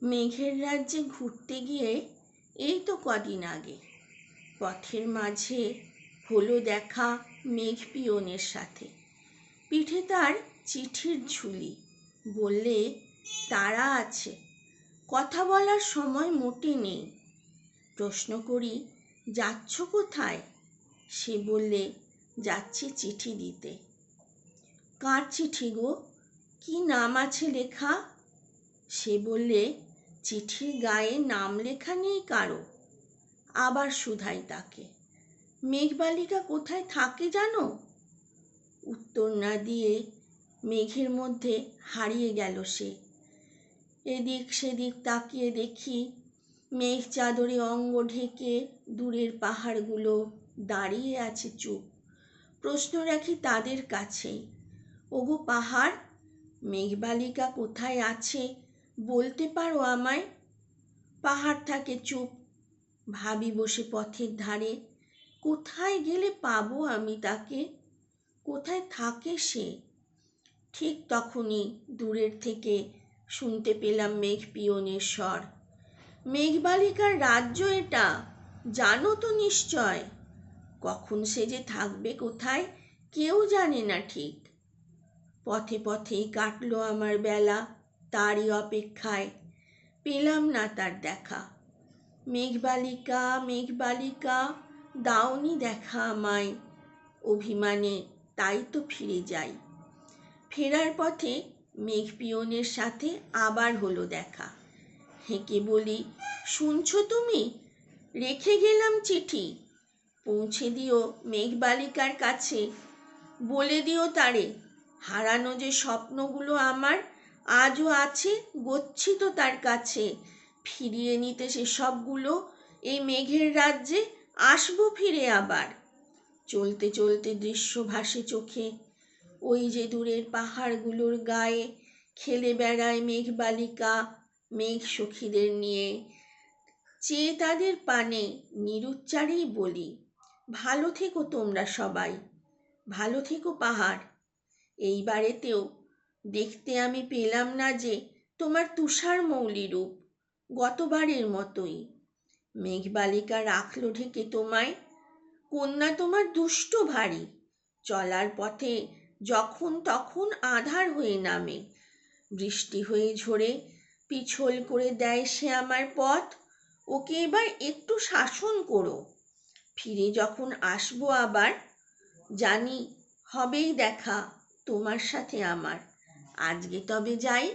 মেঘের রাজ্যে ঘুরতে গিয়ে এই তো কদিন আগে পথের মাঝে হলো দেখা মেঘ পিয়নের সাথে। পিঠে তার চিঠির ঝুলি, বললে তারা আছে, কথা বলার সময় মোটে নেই। প্রশ্ন করি, যাচ্ছ কোথায়? সে বললে, যাচ্ছি চিঠি দিতে। কার চিঠি গো? কি নাম আছে লেখা? সে বললে, চিঠির গায়ে নাম লেখা নেই কারো। আবার শুধাই তাকে, মেঘবালিকা কোথায় থাকে জানো? উত্তর না দিয়ে মেঘের মধ্যে হারিয়ে গেল সে। এদিক সেদিক তাকিয়ে দেখি মেঘ চাদরে অঙ্গ ঢেকে দূরের পাহাড়গুলো দাঁড়িয়ে আছে চুপ। প্রশ্ন রাখি তাদের কাছেই, ওগো পাহাড়, মেঘবালিকা কোথায় আছে বলতে পারো আমায়? পাহাড় থাকে চুপ। ভাবি বসে পথের ধারে, কোথায় গেলে পাবো আমি তাকে? কোথায় থাকে সে? ঠিক তখনই দূরের থেকে শুনতে পেলাম মেঘ পিয়নের স্বর। মেঘবালিকার রাজ্য এটা, জানো তো নিশ্চয়। কখন সে যে থাকবে কোথায় কেউ জানে না ঠিক। পথে পথেই কাটলো আমার বেলা তারই অপেক্ষায়, পেলাম না তার দেখা। মেঘবালিকা মেঘবালিকা, দাওনি দেখা আমায়, অভিমানে তাই তো ফিরে যাই। ফেরার পথে মেঘ পিয়নের সাথে আবার হলো দেখা। হেঁকে বলি, শুনছো তুমি? রেখে গেলাম চিঠি, পৌঁছে দিও মেঘবালিকার কাছে। বলে দিও তারে, হারানো যে স্বপ্নগুলো আমার আজও আছে গচ্ছিত তার কাছে। ফিরিয়ে নিতে সে সবগুলো এই মেঘের রাজ্যে আসবো ফিরে আবার। চলতে চলতে দৃশ্য ভাসে চোখে, ওই যে দূরের পাহাড়গুলোর গায়ে খেলে বেড়ায় মেঘবালিকা মেঘ সখীদের নিয়ে। চেয়ে তাদের পানে নিরুচ্চারেই বলি, ভালো থেকো তোমরা সবাই, ভালো থেকো পাহাড়। এইবারেতেও দেখতে আমি পেলাম না যে তোমার তুষার মৌলি রূপ, গতবারের মতোই। মেঘবালিকা রাখলো ঢেকে তোমায়, কন্যা তোমার দুষ্ট ভারী। চলার পথে যখন তখন আঁধার হয়ে নামে, বৃষ্টি হয়ে ঝরে পিছল করে দেয় সে আমার পথ। ওকে এবার একটু শাসন করো। ফিরে যখন আসবো আবার, জানি হবেই দেখা তোমার সাথে আমার। আজকে তবে যাই।